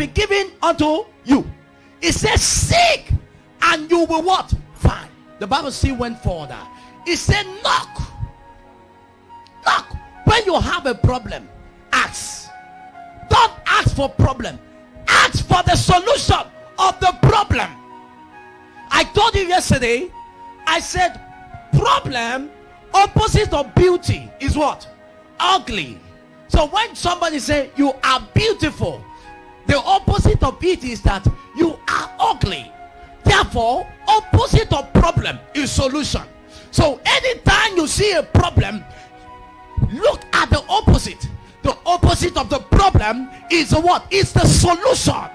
be given unto you. It says, seek and you will what? Find. The Bible still went further. It said, knock. Knock. When you have a problem, ask. Don't ask for problem. Ask for the solution of the problem. I told you yesterday, I said, problem, opposite of beauty is what? Ugly. So when somebody say you are beautiful, the opposite of it is that you are ugly. Therefore, opposite of problem is solution. So anytime you see a problem, look at the opposite. The opposite of the problem is what? It's the solution.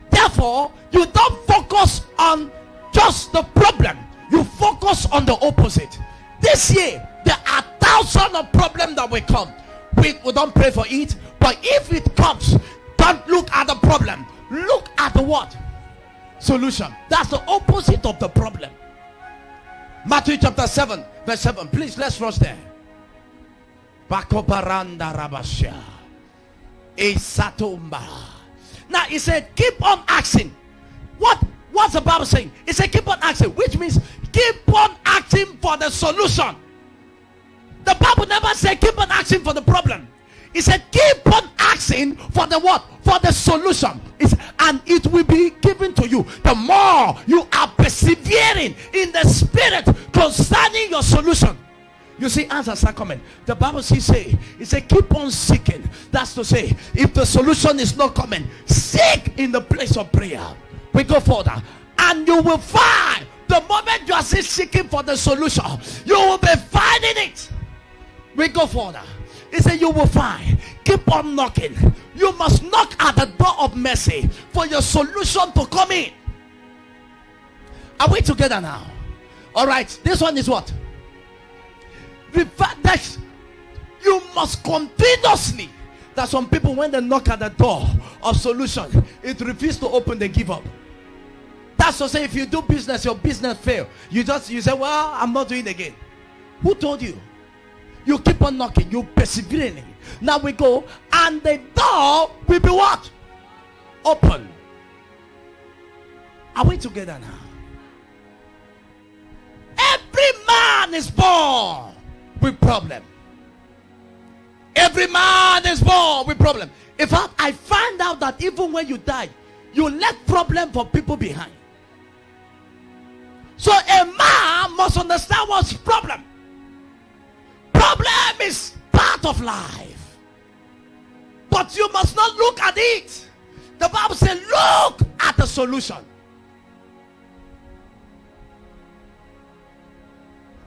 Therefore, you don't focus on just the problem. You focus on the opposite. This year, there are thousands of problems that will come. We don't pray for it. But if it comes, don't look at the problem. Look at the what? Solution. That's the opposite of the problem. Matthew chapter 7, verse 7. Please, let's rush there. Bakoparanda Rabashia. Esatumba. Now, he said, keep on asking. What's the Bible saying? It said, keep on asking, which means keep on asking for the solution. The Bible never said keep on asking for the problem. It said keep on asking for the what? For the solution. And it will be given to you. The more you are persevering in the spirit concerning your solution. You see, answers are coming. The Bible says, it said keep on seeking. That's to say, if the solution is not coming, seek in the place of prayer. We go further, and you will find. The moment you are still seeking for the solution, you will be finding it. We go further. He said you will find. Keep on knocking. You must knock at the door of mercy for your solution to come in. Are we together now? All right. This one is what? The fact that you must continuously. That some people, when they knock at the door of solution, it refuses to open, they give up. That's to say, if you do business, your business fail. You say, well, I'm not doing it again. Who told you? You keep on knocking, you persevering. Now we go, and the door will be what? Open. Are we together now? Every man is born with problem. Every man is born with problem. In fact, I find out that even when you die, you left problem for people behind. So a man must understand what's problem. Problem is part of life. But you must not look at it. The Bible says look at the solution.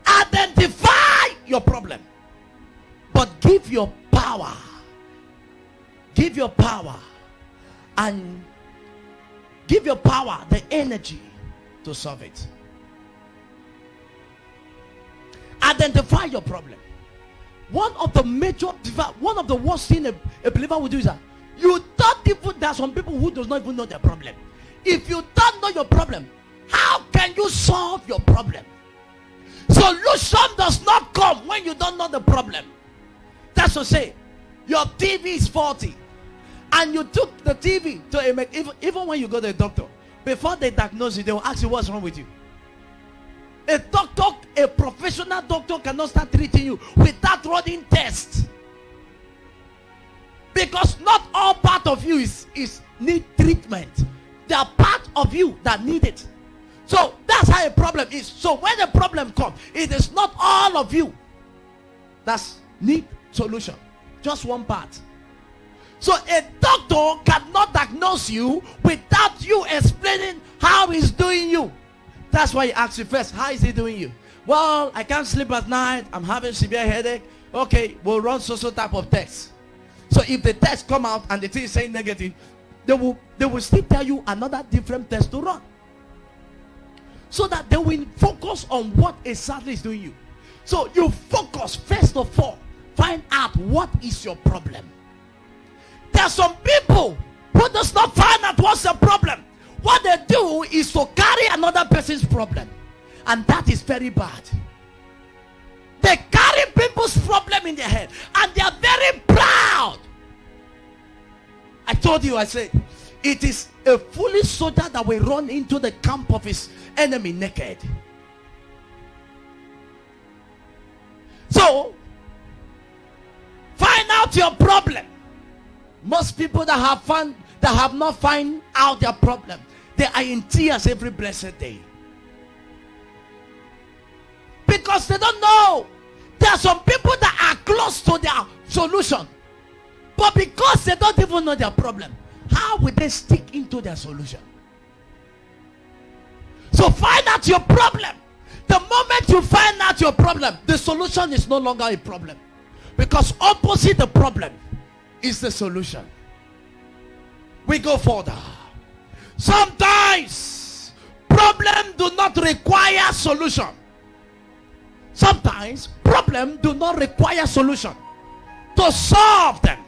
Identify your problem. But give your power. Give your power. And give your power the energy to solve it. Identify your problem. One of the worst things a believer will do is that you don't even, there are some people who does not even know their problem. If you don't know your problem, how can you solve your problem? Solution does not come when you don't know the problem. That's to say, your TV is faulty, and you took the TV to even when you go to a doctor, before they diagnose you, they will ask you what's wrong with you. A doctor, a professional doctor cannot start treating you without running tests. Because not all part of you is need treatment. There are part of you that need it. So that's how a problem is. So when a problem comes, it is not all of you that's need solution. Just one part. So a doctor cannot diagnose you without you explaining how he's doing you. That's why he asks you first, how is he doing you? Well, I can't sleep at night. I'm having severe headache. Okay, we'll run so type of test. So if the test come out and the thing is saying negative, they will still tell you another different test to run. So that they will focus on what exactly is doing you. So you focus first of all, find out what is your problem. There are some people who does not find out what's the problem. What they do is to carry another person's problem, and that is very bad. They carry people's problem in their head, and they are very proud. I told you, I said, it is a foolish soldier that will run into the camp of his enemy naked. So, find out your problem. Most people that have not found out their problem, they are in tears every blessed day. Because they don't know. There are some people that are close to their solution, but because they don't even know their problem, how will they stick into their solution? So find out your problem. The moment you find out your problem, the solution is no longer a problem, because opposite the problem is the solution. We go further. Sometimes problems do not require solution. Sometimes problems do not require solution to solve them.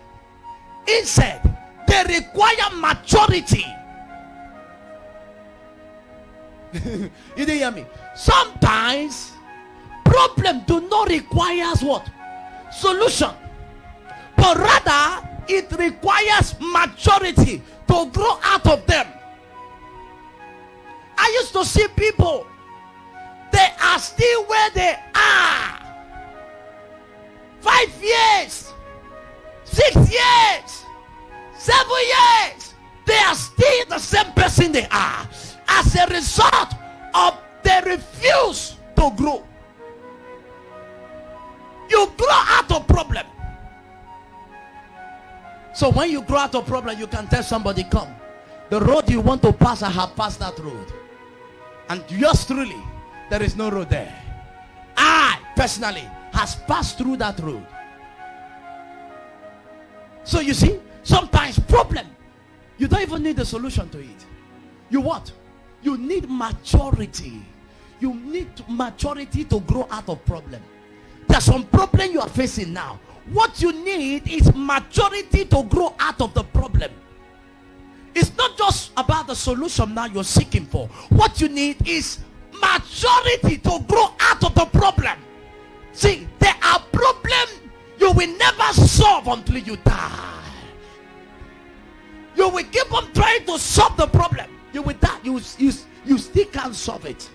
Instead, they require maturity. You didn't hear me? Sometimes problems do not require what? Solution. But rather, it requires maturity to grow out of them. I used to see people, they are still where they are. 5 years, 6 years, 7 years, they are still the same person they are, as a result of they refuse to grow. You grow out of problem. So when you grow out of problem, you can tell somebody, come, the road you want to pass, I have passed that road. And yours truly, there is no road there. I personally has passed through that road. So you see, sometimes problem, you don't even need a solution to it. You what? You need maturity. You need maturity to grow out of problem. There's some problem you are facing now. What you need is maturity to grow out of the problem. It's not just about the solution now you're seeking for. What you need is maturity to grow out of the problem. See, there are problems you will never solve until you die. You will keep on trying to solve the problem. You will die. You still can't solve it.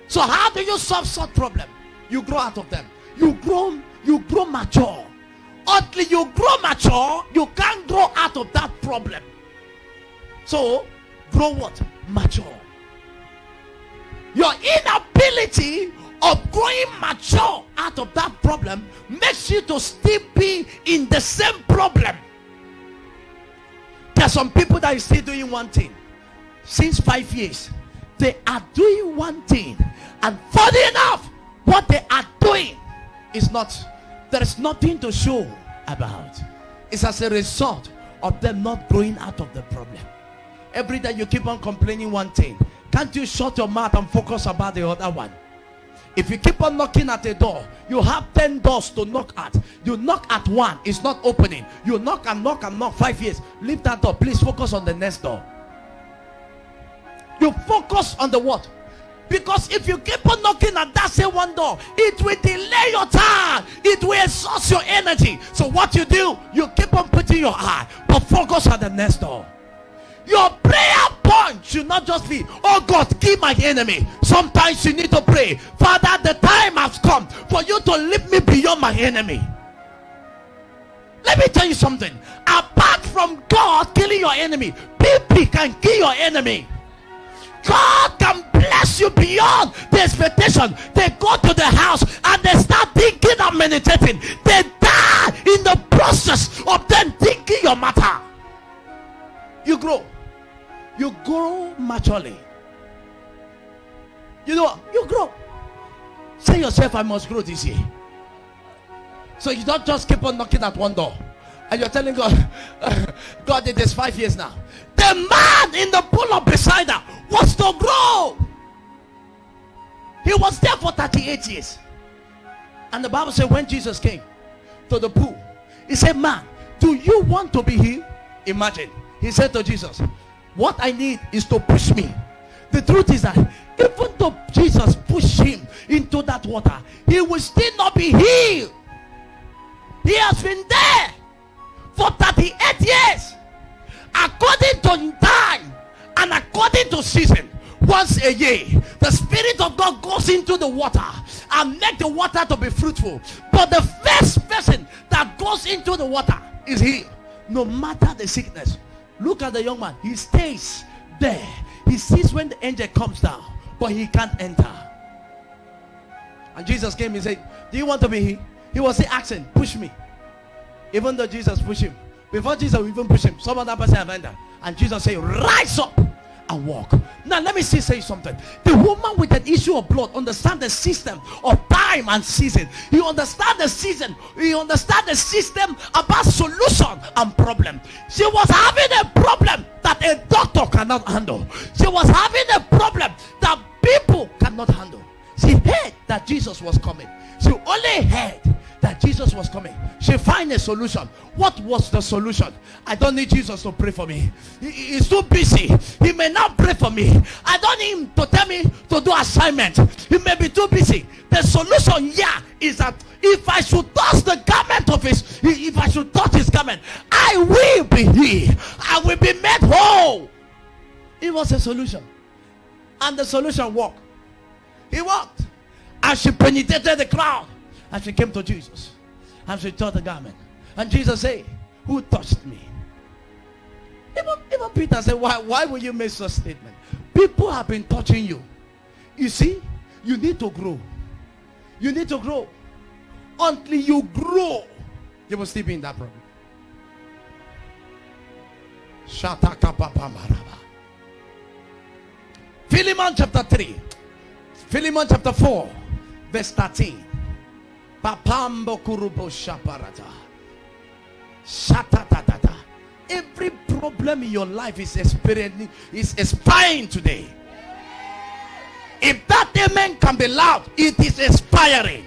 So how do you solve such problem? You grow out of them. You grow mature. Until you grow mature, you can't grow out of that problem. So, grow what? Mature. Your inability of growing mature out of that problem makes you to still be in the same problem. There are some people that are still doing one thing. Since 5 years, they are doing one thing. And funny enough, what they are doing is not, there is nothing to show about. It's as a result of them not growing out of the problem. Every day you keep on complaining one thing. Can't you shut your mouth and focus about the other one? If you keep on knocking at a door, you have 10 doors to knock at. You knock at one, it's not opening. You knock and knock and knock 5 years. Leave that door. Please focus on the next door. You focus on the what? Because if you keep on knocking at that same one door, it will delay your time. It will exhaust your energy. So what you do, you keep on putting your eye, but focus on the next door. Your prayer point should not just be, oh God, kill my enemy. Sometimes you need to pray, Father, the time has come for you to lift me beyond my enemy. Let me tell you something. Apart from God killing your enemy, people can kill your enemy. God can bless you beyond the expectation. They go to the house and they start thinking and meditating. They die in the process of them thinking your matter. You grow. You grow maturely. You know, you grow. Say yourself, I must grow this year. So you don't just keep on knocking at one door and you're telling God, God did this 5 years now. The man in the pool of Bethesda was to grow. He was there for 38 years. And the Bible said when Jesus came to the pool, he said, man, do you want to be healed? Imagine. He said to Jesus, what I need is to push me. The truth is that even though Jesus pushed him into that water, he will still not be healed. He has been there for 38 years. According to time and according to season, once a year, the Spirit of God goes into the water and make the water to be fruitful. But the first person that goes into the water is he, no matter the sickness. Look at the young man. He stays there. He sees when the angel comes down, but he can't enter. And Jesus came and said, do you want to be here? He was asking, push me. Even though Jesus pushed him, before Jesus even pushed him, some other person have entered. And Jesus said, rise up and walk. Now let me say something. The woman with an issue of blood understand the system of time and season. You understand the season. You understand the system about solution and problem. She was having a problem that a doctor cannot handle. She was having a problem that people cannot handle. She heard that Jesus was coming. She only heard that Jesus was coming. She find a solution. What was the solution? I don't need Jesus to pray for me. He's too busy. He may not pray for me. I don't need him to tell me to do assignment. He may be too busy. The solution here is that if I should touch the garment of his, if I should touch his garment, I will be healed. I will be made whole. It was a solution. And the solution worked. He walked. And she penetrated the crowd. And she came to Jesus. And she touched the garment. And Jesus said, who touched me? Even Peter said, why will you make such a statement? People have been touching you. You see, you need to grow. You need to grow. Until you grow, you will still be in that problem. Philemon chapter 3. Philemon chapter 4. Verse 13. Papambo kurubo shaparata. Shatatatata. Every problem in your life is experiencing, is expiring today. If that amen can be loud, it is expiring.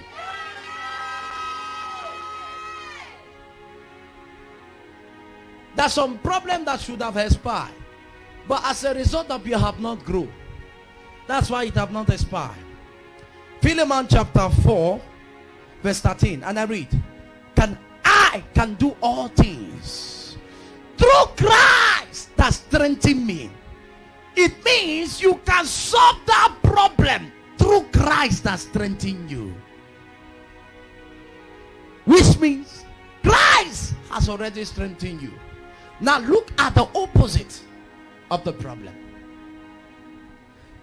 There's some problem that should have expired, but as a result of you have not grown. That's why it have not expired. Philemon chapter 4 verse 13, and I read, I can do all things through Christ that strengthens me. It means you can solve that problem through Christ that strengthens you. Which means Christ has already strengthened you. Now look at the opposite of the problem.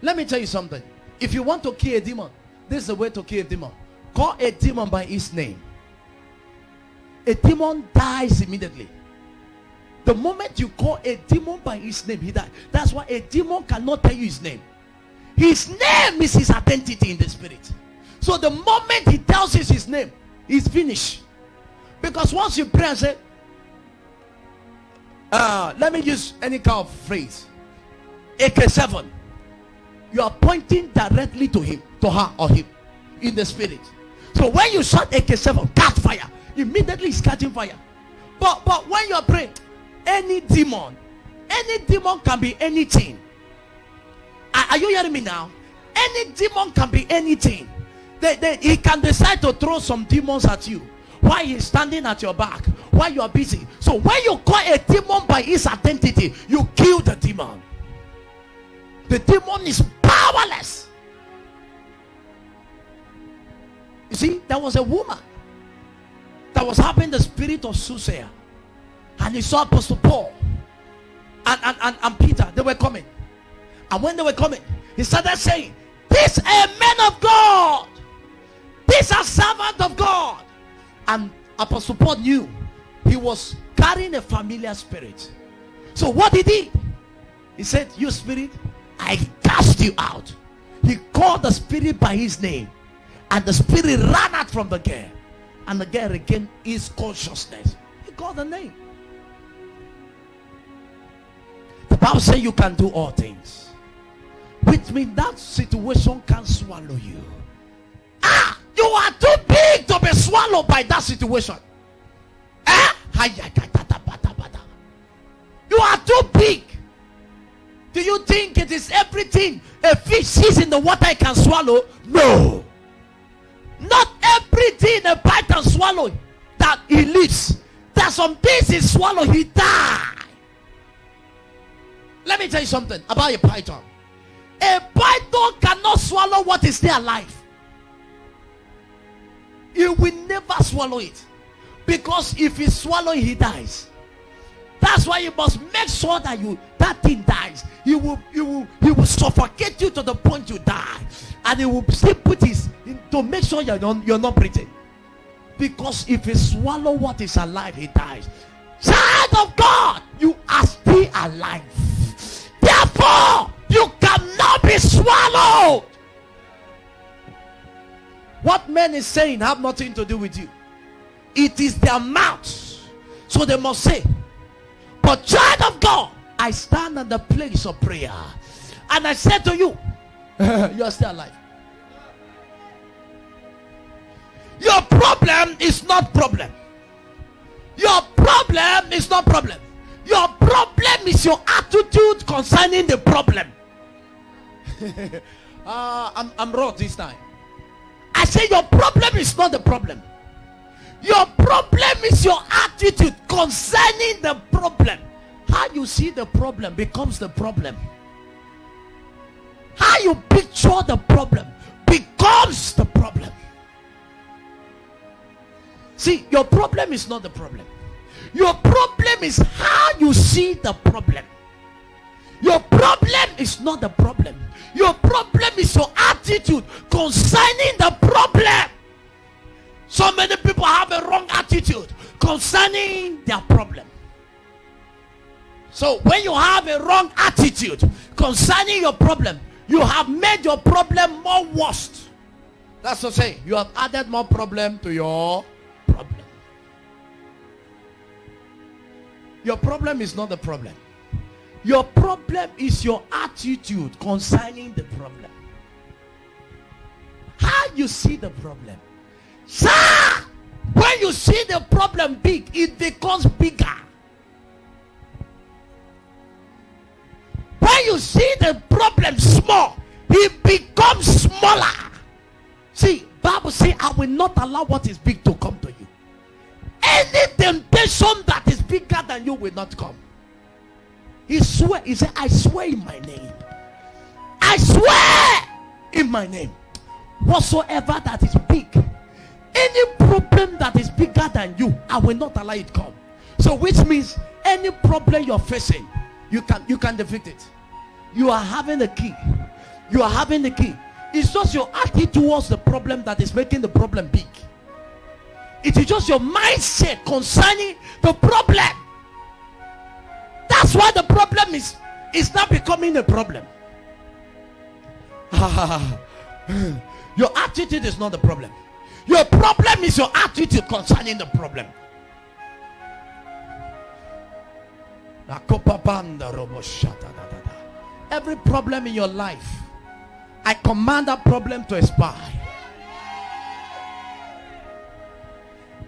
Let me tell you something. If you want to kill a demon, this is the way to kill a demon. Call a demon by his name. A demon dies immediately. The moment you call a demon by his name, he dies. That's why a demon cannot tell you his name. His name is his identity in the spirit. So the moment he tells you his name, he's finished. Because once you pray and say, let me use any kind of phrase, AK7, you are pointing directly to him, to her or him in the spirit. So when you shout AK7, catch fire, immediately it's catching fire. But when you are praying, any demon can be anything. Are you hearing me now? Any demon can be anything. He can decide to throw some demons at you while he's standing at your back, while you are busy. So when you call a demon by his identity, you kill the demon. The demon is powerless. You see, there was a woman that was having the spirit of soothsayer, and he saw Apostle Paul and Peter. They were coming, and when they were coming, he started saying, "This a man of God. This a servant of God." And Apostle Paul knew he was carrying a familiar spirit. So what did he? He said, "You spirit, I cast you out." He called the spirit by his name, and the spirit ran out from the girl, and the girl regained his consciousness. He called the name. The Bible says you can do all things, which means that situation can swallow you. You are too big to be swallowed by that situation. You are too big. Do you think it is everything a fish sees in the water it can swallow? No. Not everything a bite can swallow that he lives. After some days he swallowed, he died. Let me tell you something about a python. A python cannot swallow what is still alive. He will never swallow it, because if he swallow it, he dies. That's why you must make sure that that thing dies. He will suffocate you to the point you die, and he will still put his to make sure you're not breathing. Because if he swallow what is alive, he dies. Child of God, you are still alive. Therefore, you cannot be swallowed. What men is saying have nothing to do with you. It is their mouths. So they must say, but child of God, I stand in the place of prayer, and I said to you, you are still alive. Your problem is not problem. Your problem is not problem. Your problem is your attitude concerning the problem. I'm wrong this time. I say your problem is not the problem. Your problem is your attitude concerning the problem. How you see the problem becomes the problem. How you picture the problem becomes the problem. See, your problem is not the problem. Your problem is how you see the problem. Your problem is not the problem. Your problem is your attitude concerning the problem. So many people have a wrong attitude concerning their problem. So when you have a wrong attitude concerning your problem, you have made your problem more worse. That's to say, you have added more problem to your problem. Your problem is not the problem. Your problem is your attitude concerning the problem. How you see the problem. Sir, when you see the problem big, it becomes bigger. When you see the problem small, it becomes smaller. See, Bible says, I will not allow what is big to come to you. Any temptation that is bigger than you will not come. He swear, he said, I swear in my name. I swear in my name. Whatsoever that is big, any problem that is bigger than you, I will not allow it come. So which means any problem you're facing, you can defeat it. You are having the key. You are having the key. It's just your attitude towards the problem that is making the problem big. It is just your mindset concerning the problem. That's why the problem is not becoming a problem. Your attitude is not the problem. Your problem is your attitude concerning the problem. Every problem in your life, I command that problem to expire.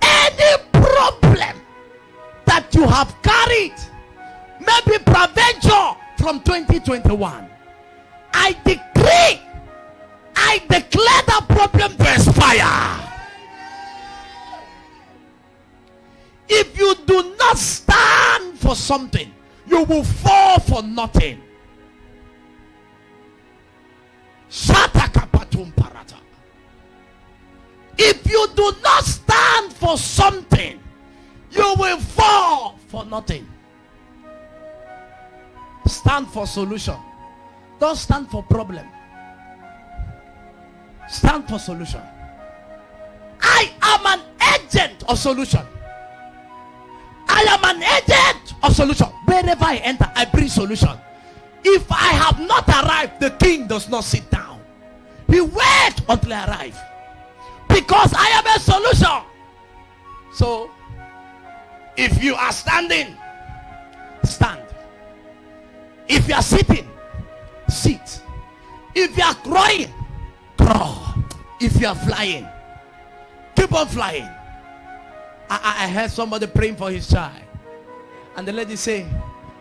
Any problem that you have carried, maybe prevention from 2021, I declare that problem to expire. If you do not stand for something, you will fall for nothing. If you do not stand for something, you will fall for nothing. Stand for solution. Don't stand for problem. Stand for solution. I am an agent of solution. I am an agent of solution. Wherever I enter, I bring solution. If I have not arrived, the king does not sit down. He waits until I arrive. Because I am a solution. So, if you are standing, stand. If you are sitting, sit. If you are crawling, crawl. If you are flying, keep on flying. I heard somebody praying for his child, and the lady say,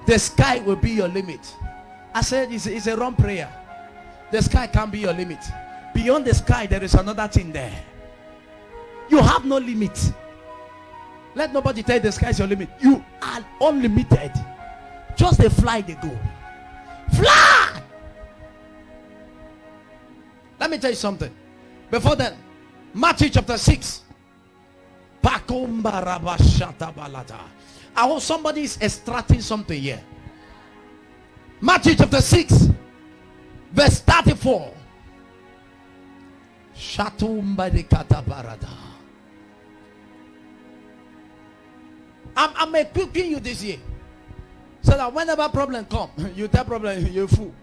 the sky will be your limit. I said, it's a wrong prayer. The sky can't be your limit. Beyond the sky, there is another thing there. You have no limit. Let nobody tell you the sky is your limit. You are unlimited. Just a fly they go. Fly! Let me tell you something. Before then, Matthew chapter 6. I hope somebody is extracting something here. Matthew chapter 6, verse 34. I'm equipping you this year, so that whenever problem come, you tell problem, you're fool.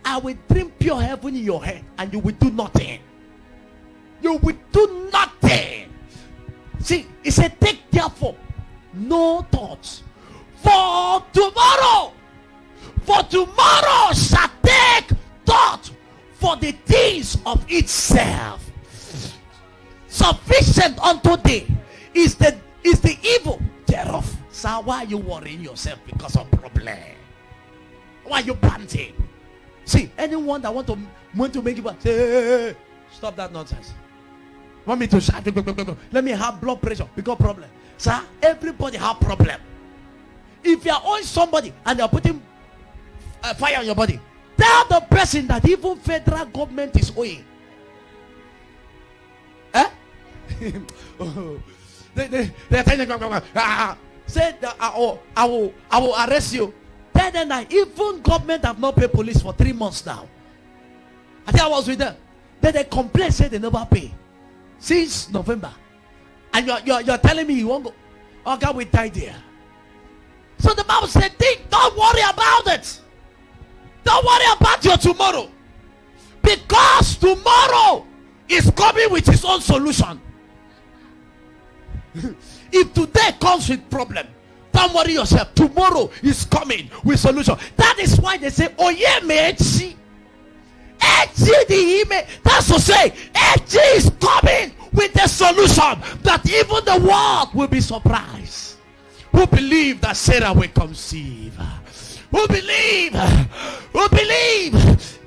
I will drink pure heaven in your head, and you will do nothing. You will do nothing. See, it said, take therefore no thoughts for tomorrow. For tomorrow shall take thought for the things of itself. Sufficient unto thee is the evil thereof. So why are you worrying yourself because of problem? Why are you panting? See, anyone that want to make you say, hey, stop that nonsense. Want me to shout? Let me have blood pressure because problem. Sir, everybody have problem. If you are owing somebody and they are putting fire on your body, tell the person that even federal government is owing. Eh? They are telling you, say that I will arrest you. Tell them that even government have not paid police for 3 months now. I think I was with them. Then they complain, say they never pay since November. And you're telling me you won't go. Oh, God will die there. So the Bible said, don't worry about it. Don't worry about your tomorrow. Because tomorrow is coming with its own solution. If today comes with problem, don't worry yourself. Tomorrow is coming with solution. That is why they say, oh yeah, mechi. That's to say, Echi is coming with a solution that even the world will be surprised. Who believe that Sarah will conceive? Who believe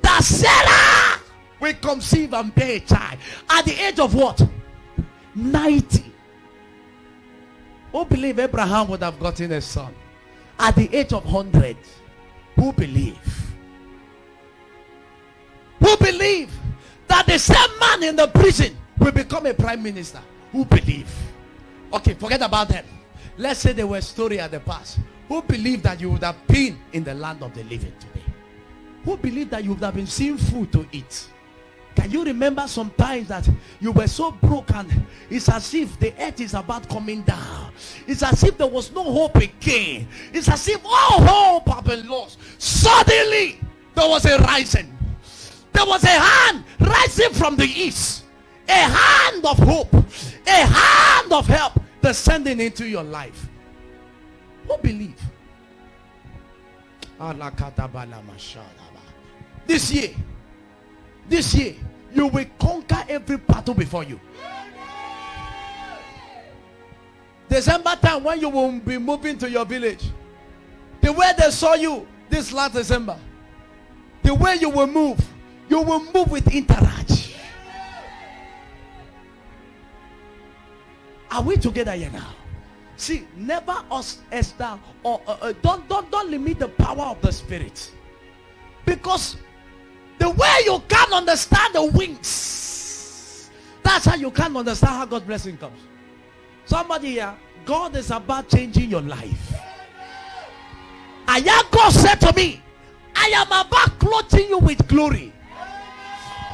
that Sarah will conceive and bear a child at the age of what? 90. Who believe Abraham would have gotten a son at the age of 100? Who believe? Who believe that the same man in the prison will become a prime minister? Who believe? Okay, forget about them. Let's say they were a story at the past. Who believe that you would have been in the land of the living today? Who believe that you would have been seeing food to eat? Can you remember sometimes that you were so broken? It's as if the earth is about coming down. It's as if there was no hope again. It's as if all hope had been lost. Suddenly, there was a rising. There was a hand rising from the east. A hand of hope. A hand of help descending into your life. Who believe? This year, you will conquer every battle before you. December time, when you will be moving to your village, the way they saw you this last December, the way you will move with Interact. Are we together here now? See, never us Esther or don't limit the power of the Spirit, because the way you can't understand the wings, that's how you can't understand how God's blessing comes. Somebody here, God is about changing your life. And God said to me, I am about clothing you with glory.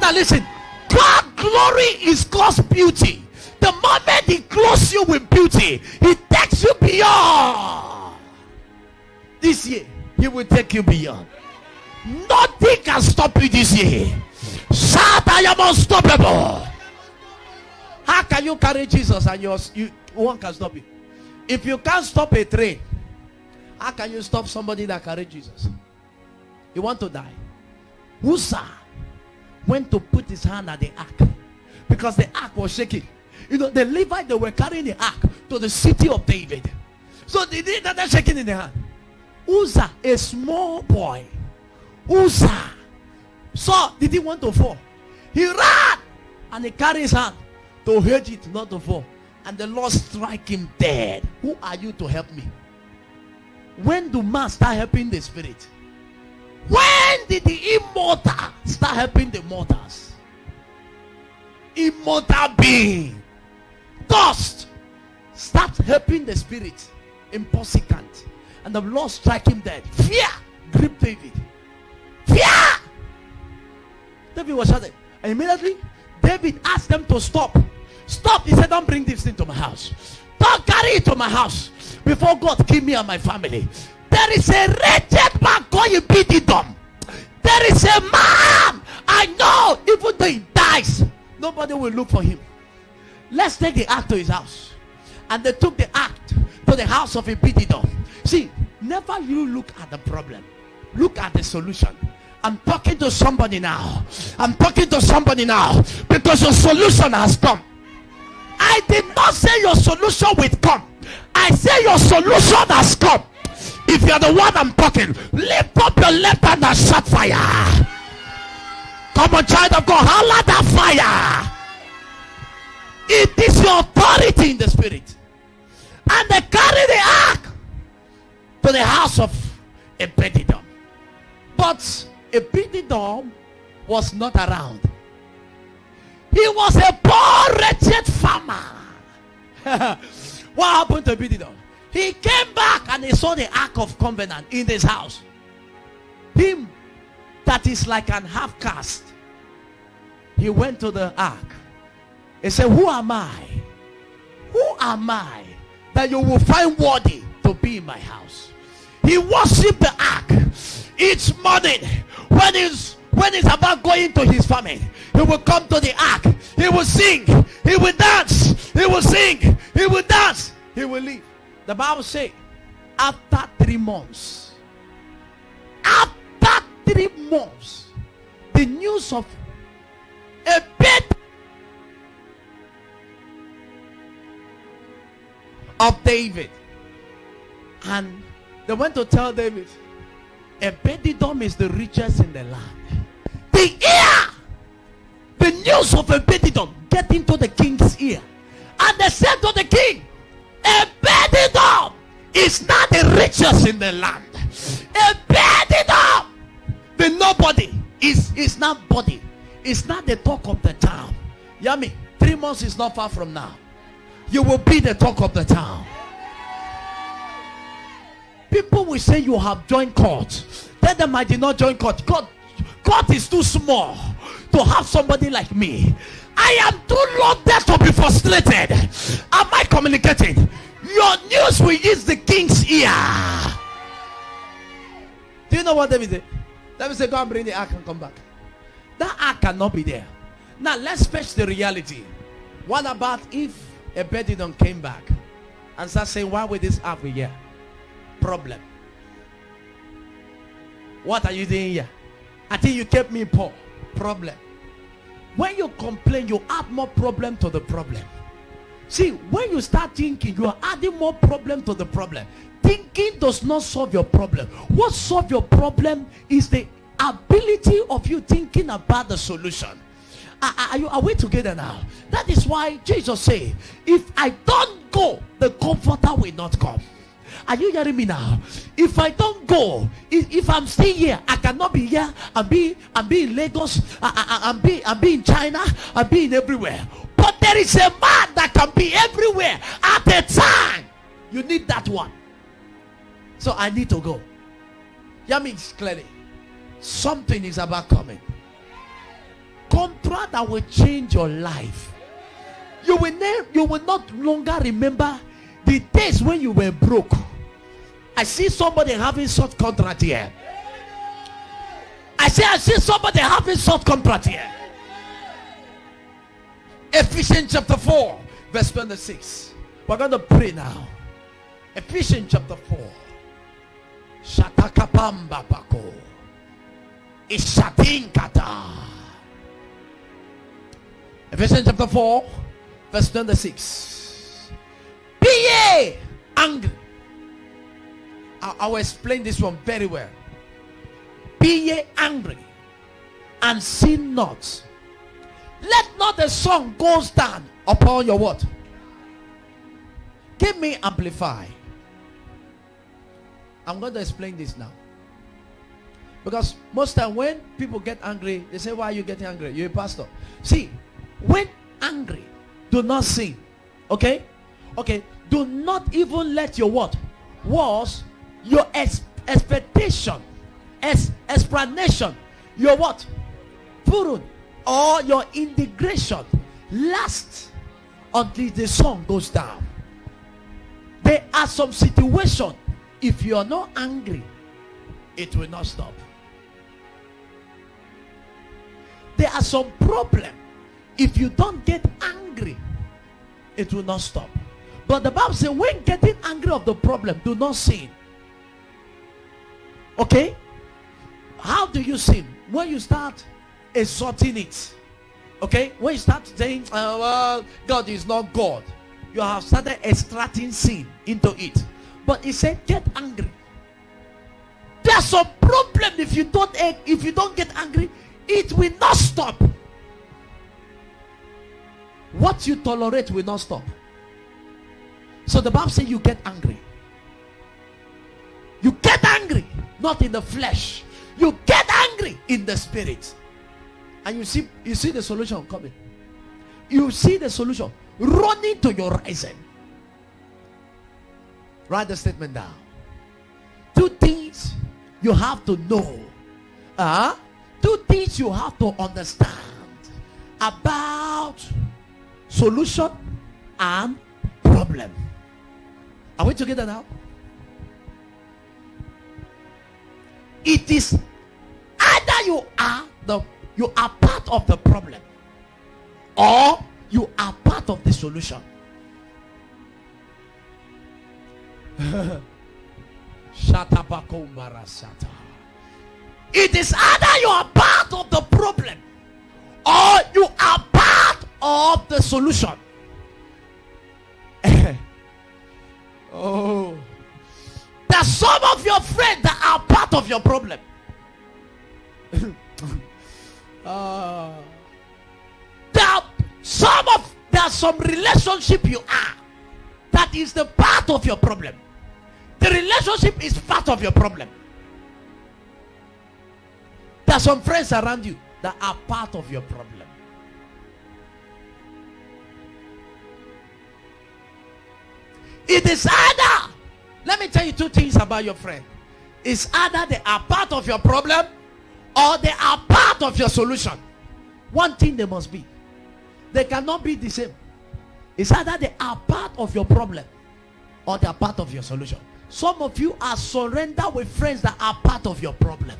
Now listen, God's glory is God's beauty. The moment He clothes you with beauty, He takes you beyond. This year, He will take you beyond. Nothing can stop you this year. Shout, I am unstoppable. How can you carry Jesus and one can stop you? If you can't stop a train, how can you stop somebody that carries Jesus? You want to die? Uzzah went to put his hand at the ark because the ark was shaking. You know, the Levites, they were carrying the ark to the city of David. So they did that shaking in the hand. Uzzah, a small boy, Uzzah, so did he want to fall? He ran and he carried his hand to hedge it not to fall. and the Lord strike him dead. Who are you to help me? When do man start helping the spirit? When did the immortal start helping the mortals? Immortal being, dust, start helping the spirit, impossible, and the Lord strike him dead. Fear gripped David. Fear. David was shouting, and immediately David asked them to stop. Stop. He said, don't bring this thing to my house. Don't carry it to my house before God kill me and my family. There is a wretched man called Obed-Edom. There is a man, I know, even though he dies, nobody will look for him. Let's take the ark to his house. And they took the ark to the house of Obed-Edom. See, never you look at the problem, look at the solution. I'm talking to somebody now. I'm talking to somebody now, because your solution has come. I did not say your solution will come. I say your solution has come. If you're the one I'm talking, lift up your left hand and shout fire. Come on, child of God, holler that fire. It is your authority in the spirit. And they carry the ark to the house of Obed-Edom. But Obed-Edom was not around. He was a poor, wretched farmer. What happened to Obed-Edom? He came back and he saw the Ark of Covenant in his house. Him that is like an half caste. He went to the ark. He said, who am I? Who am I that you will find worthy to be in my house? He worshipped the ark each morning. When he's about going to his famine, he will come to the ark. He will sing. He will dance. He will sing. He will dance. He will leave. The Bible says, after 3 months, the news of a bit of David, and they went to tell David, Obed-Edom is the richest in the land. The news of Obed-Edom get into the king's ear, and they said to the king, Obed-Edom is not the richest in the land. Obed-Edom, the nobody, is not body. It's not the talk of the town. Yummy. 3 months is not far from now. You will be the talk of the town. People will say you have joined court. Tell them I did not join court. Court is too small to have somebody like me. I am too loaded to be frustrated. Am I communicating? Your news will reach the king's ear. Do you know what David said? David said, go and bring the ark and come back. That ark cannot be there. Now let's fetch the reality. What about if Obed-Edom came back and started saying, why will this ark be here? Problem. What are you doing here? I think you kept me poor. Problem. When you complain, you add more problem to the problem. See, when you start thinking, you are adding more problem to the problem. Thinking does not solve your problem. What solves your problem is the ability of you thinking about the solution. Are we together now? That is why Jesus said, if I don't go, the comforter will not come. Are you hearing me now? If I don't go, if I'm still here, I cannot be here and be in Lagos, and be in China, and be in everywhere. But there is a man that can be everywhere at a time. You need that one. So I need to go. That means clearly something is about coming. Contract that will change your life. You will not longer remember the days when you were broke. I see somebody having such contract here. I see somebody having such contract here. Ephesians chapter 4 verse 26. We're going to pray now. Ephesians chapter 4. Shatakapamba bako. Ishatinkata. Ephesians chapter 4 verse 26. Be ye angry. I will explain this one very well. Be ye angry and sin not. Let not the sun goes down upon your what? Give me Amplify. I'm going to explain this now. Because most time when people get angry, they say, why are you getting angry? You're a pastor. See, when angry, do not sin. Okay? Okay. Do not even let your what? Was your expectation, explanation, your what? Purun, or your integration last until the sun goes down. There are some situations, if you are not angry, it will not stop. There are some problems, if you don't get angry, it will not stop. But the Bible says, when getting angry of the problem, do not sin. Okay? How do you sin? When you start exalting it. Okay? When you start saying, well, God is not God, you have started extracting sin into it. But he said, get angry. There's some problem, if you don't get angry, it will not stop. What you tolerate will not stop. So the Bible says you get angry. You get angry, not in the flesh. You get angry in the spirit. And you see the solution coming. You see the solution running to your rising. Write the statement down. Two things you have to know. Two things you have to understand about solution and problem. Are we together now? It is either you are part of the problem, or you are part of the solution. It is either you are part of the problem, or you are part of the solution. Oh, there's some of your friends that are part of your problem. There are some relationship you are that is the part of your problem. The relationship is part of your problem. There are some friends around you that are part of your problem. It is either, let me tell you two things about your friend. It's either they are part of your problem, or they are part of your solution. One thing they must be. They cannot be the same. It's either they are part of your problem, or they are part of your solution. Some of you are surrendered with friends that are part of your problem.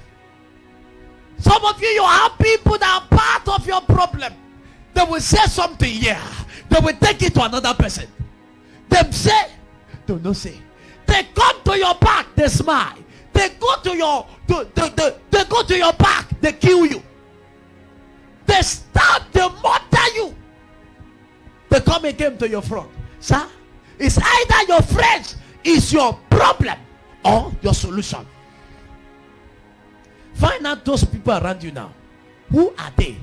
Some of you have people that are part of your problem. They will say something here. They will take it to another person. Them say, do not say. They come to your back, they smile. They go to your they go to your back, they kill you. They stab, they murder you. They come again to your front. Sir, it's either your friends is your problem or your solution. Find out those people around you now. Who are they?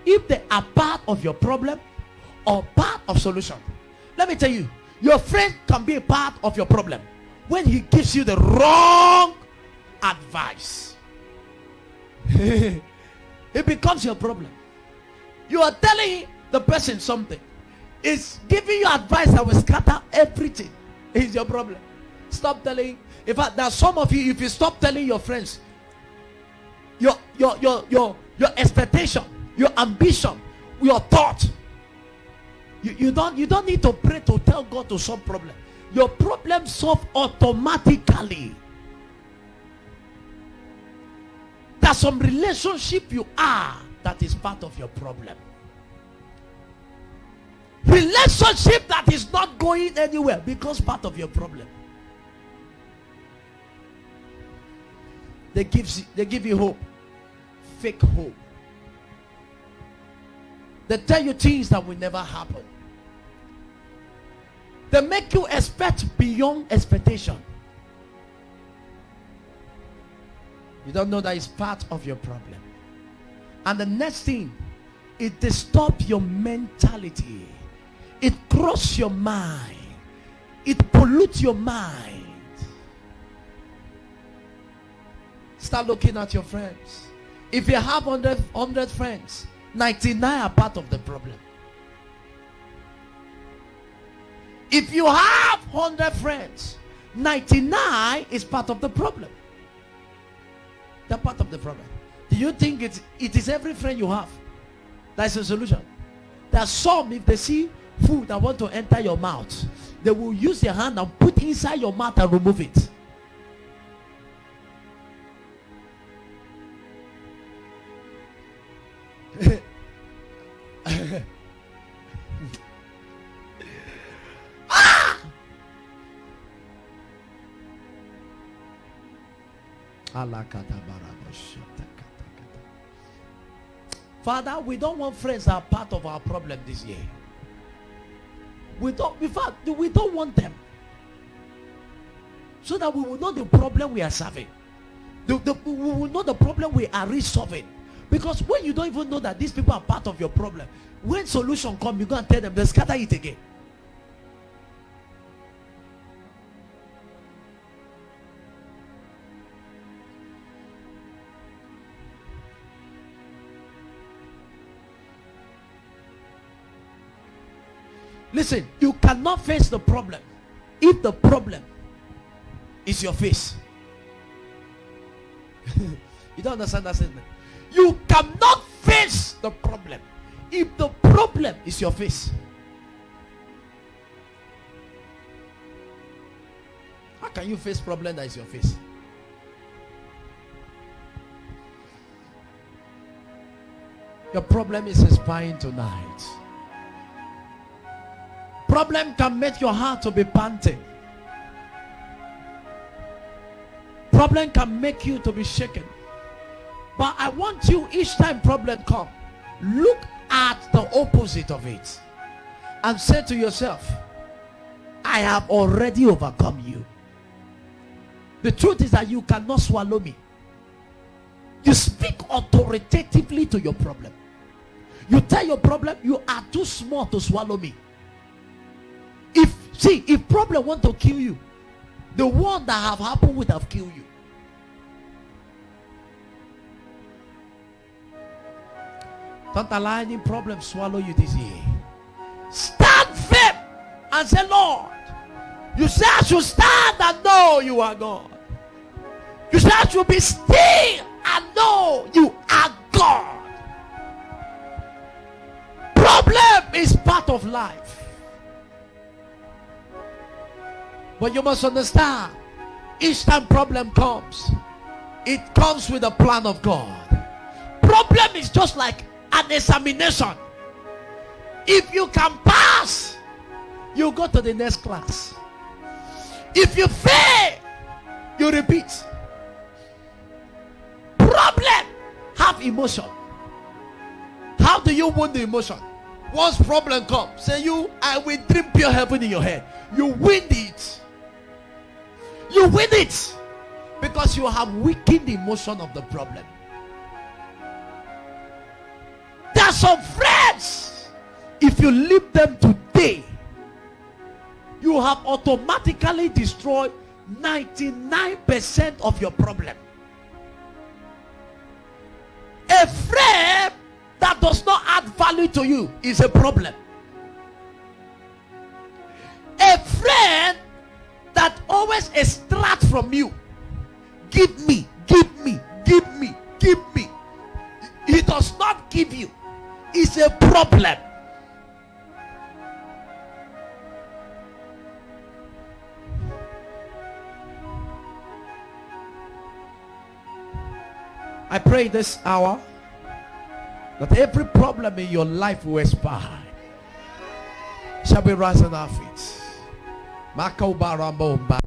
If they are part of your problem or part of solution. Let me tell you, your friend can be a part of your problem when he gives you the wrong advice. It becomes your problem. You are telling the person something. It's giving you advice that will scatter everything. It's your problem. Stop telling. In fact, there are some of you, if you stop telling your friends your expectation, your ambition, your thought, you don't need to pray to tell God to solve problem. Your problem solved automatically. There's some relationship you are that is part of your problem. Relationship that is not going anywhere because part of your problem. They give you hope. Fake hope. They tell you things that will never happen. They make you expect beyond expectation. You don't know that it's part of your problem. And the next thing, it disturbs your mentality. It crosses your mind. pollute your mind. Start looking at your friends. If you have 100 friends, 99 are part of the problem. If you have 100 friends, 99 is part of the problem. They're part of the problem. Do you think it is every friend you have that's a solution? There are some, if they see food that want to enter your mouth, they will use their hand and put inside your mouth and remove it. Father, we don't want friends that are part of our problem this year. In fact, we don't want them. So that we will know the problem we are solving. We will know the problem we are resolving. Because when you don't even know that these people are part of your problem, when solution comes, you go and tell them, they scatter it again. Listen, you cannot face the problem if the problem is your face. You don't understand that statement? You cannot face the problem if the problem is your face. How can you face problem that is your face? Your problem is inspiring tonight. Problem can make your heart to be panting. Problem can make you to be shaken. But I want you, each time problem come, look at the opposite of it and say to yourself, I have already overcome you. The truth is that you cannot swallow me. You speak authoritatively to your problem. You tell your problem, you are too small to swallow me. If problem want to kill you, the one that have happened would have killed you. Don't allow any problem swallow you this year. Stand firm and say, Lord, you say I should stand and know you are God. You say I should be still and know you are God. Problem is part of life. But you must understand, each time problem comes, it comes with a plan of God. Problem is just like an examination. If you can pass, you go to the next class. If you fail, you repeat. Problem have emotion. How do you win the emotion? Once problem comes, say I will drink pure heaven in your head. You win it. You win it because you have weakened the emotion of the problem. There are some friends, if you leave them today, you have automatically destroyed 99% of your problem. A friend that does not add value to you is a problem. A friend that always extracts from you, give me, he does not give you, is a problem. I pray this hour that every problem in your life will expire. Shall we rise on our feet? Mako Barambo.